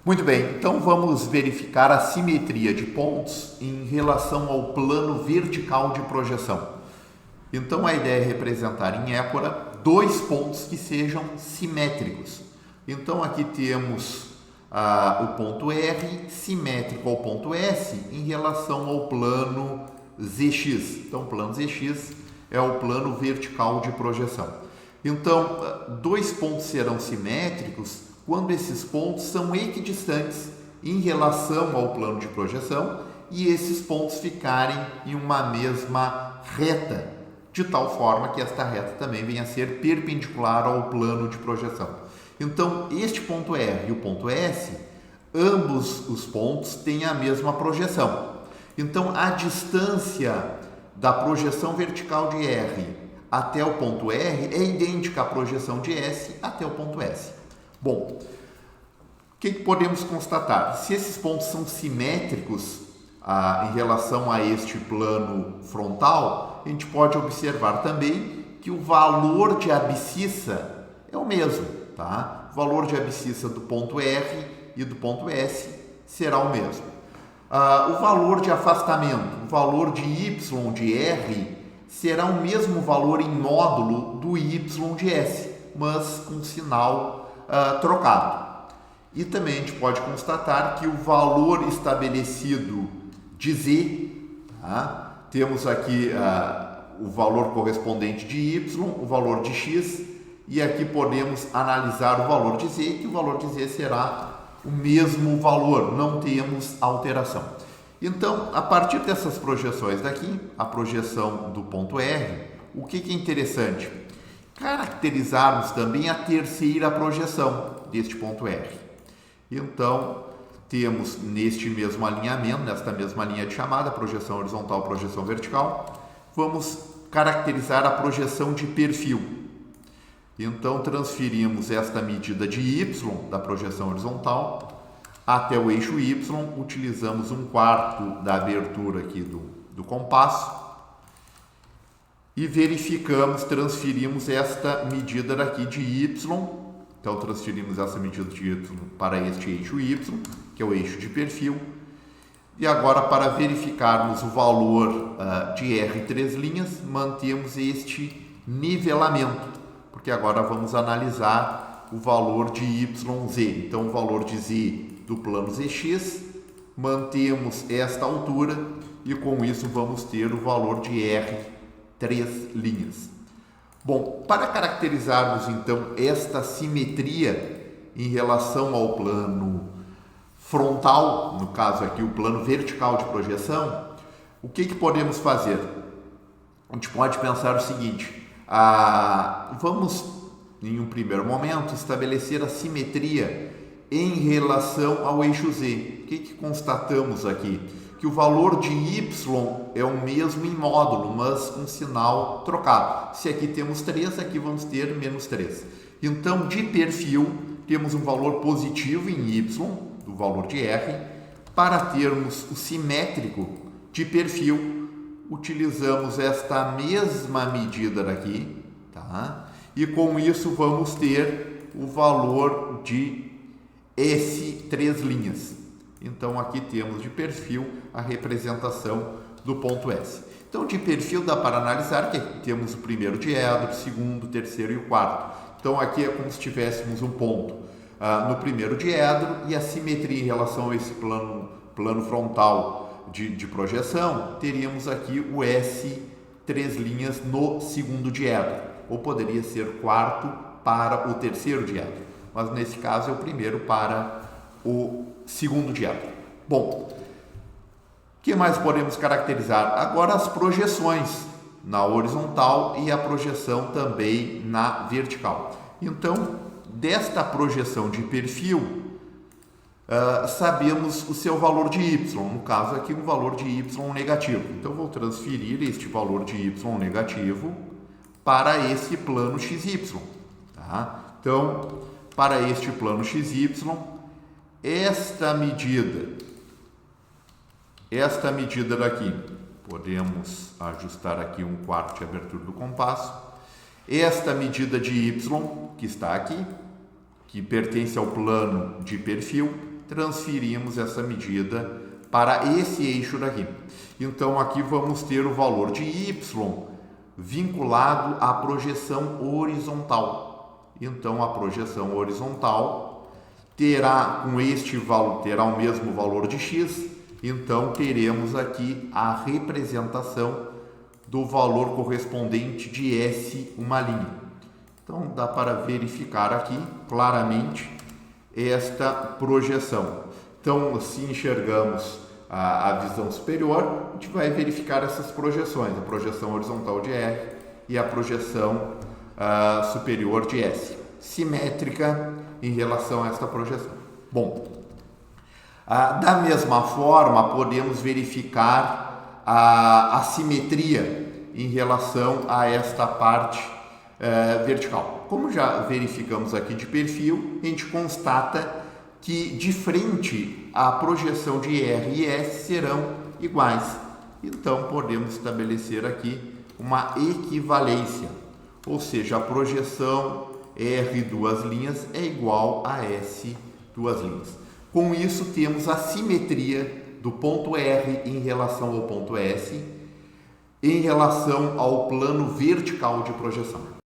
Muito bem, então vamos verificar a simetria de pontos em relação ao plano vertical de projeção. Então a ideia é representar em Évora dois pontos que sejam simétricos. Então aqui temos o ponto R simétrico ao ponto S em relação ao plano ZX. Então o plano ZX é o plano vertical de projeção. Então dois pontos serão simétricos quando esses pontos são equidistantes em relação ao plano de projeção e esses pontos ficarem em uma mesma reta, de tal forma que esta reta também venha a ser perpendicular ao plano de projeção. Então, este ponto R e o ponto S, ambos os pontos têm a mesma projeção. Então, a distância da projeção vertical de R até o ponto R é idêntica à projeção de S até o ponto S. Bom, o que podemos constatar? Se esses pontos são simétricos em relação a este plano frontal, a gente pode observar também que o valor de abscissa é o mesmo, tá? O valor de abscissa do ponto R e do ponto S será o mesmo. O valor de afastamento, o valor de Y de R será o mesmo valor em módulo do Y de S, mas com sinal trocado. E também a gente pode constatar que o valor estabelecido de Z, tá? Temos aqui o valor correspondente de Y, o valor de X, e aqui podemos analisar o valor de Z, que o valor de Z será o mesmo valor, não temos alteração. Então, a partir dessas projeções daqui, a projeção do ponto R, o que é interessante? Caracterizarmos também a terceira projeção deste ponto R. Então, temos neste mesmo alinhamento, nesta mesma linha de chamada, projeção horizontal, projeção vertical, vamos caracterizar a projeção de perfil. Então, transferimos esta medida de Y da projeção horizontal até o eixo Y, utilizamos 1/4 da abertura aqui do compasso, e verificamos, transferimos esta medida daqui de Y, então transferimos essa medida de Y para este eixo Y, que é o eixo de perfil, e agora para verificarmos o valor de R 3 linhas, mantemos este nivelamento, porque agora vamos analisar o valor de YZ, então o valor de Z do plano ZX, mantemos esta altura e com isso vamos ter o valor de R 3 linhas. Bom, para caracterizarmos então esta simetria em relação ao plano frontal, no caso aqui o plano vertical de projeção, o que podemos fazer? A gente pode pensar o seguinte, vamos em um primeiro momento estabelecer a simetria em relação ao eixo Z. O que constatamos aqui? Que o valor de Y é o mesmo em módulo, mas com sinal trocado. Se aqui temos 3, aqui vamos ter menos 3. Então, de perfil, temos um valor positivo em Y, do valor de R. Para termos o simétrico de perfil, utilizamos esta mesma medida daqui, tá? E com isso vamos ter o valor de S 3 linhas. Então, aqui temos de perfil a representação do ponto S. Então, de perfil dá para analisar que aqui temos o primeiro diedro, o segundo, o terceiro e o quarto. Então, aqui é como se tivéssemos um ponto no primeiro diedro e a simetria em relação a esse plano frontal de projeção, teríamos aqui o S 3 linhas no segundo diedro, ou poderia ser quarto para o terceiro diedro, mas nesse caso é o primeiro para o segundo diedro. Bom, o que mais podemos caracterizar? Agora as projeções na horizontal e a projeção também na vertical. Então, desta projeção de perfil, sabemos o seu valor de Y, no caso aqui um valor de Y negativo. Então, vou transferir este valor de Y negativo para esse plano XY. Tá? Então, para este plano XY, esta medida daqui, podemos ajustar aqui 1/4 de abertura do compasso, esta medida de Y, que está aqui, que pertence ao plano de perfil, transferimos essa medida para esse eixo daqui. Então aqui vamos ter o valor de y vinculado à projeção horizontal. Então a projeção horizontal terá com este valor, terá o mesmo valor de x, então teremos aqui a representação do valor correspondente de S, uma linha. Então dá para verificar aqui claramente esta projeção. Então, se enxergamos a visão superior, a gente vai verificar essas projeções, a projeção horizontal de R e a projeção superior de S, simétrica em relação a esta projeção. Bom, da mesma forma, podemos verificar a simetria em relação a esta parte vertical. Como já verificamos aqui de perfil, a gente constata que de frente a projeção de R e S serão iguais. Então podemos estabelecer aqui uma equivalência, ou seja, a projeção R duas linhas é igual a S duas linhas. Com isso temos a simetria do ponto R em relação ao ponto S em relação ao plano vertical de projeção.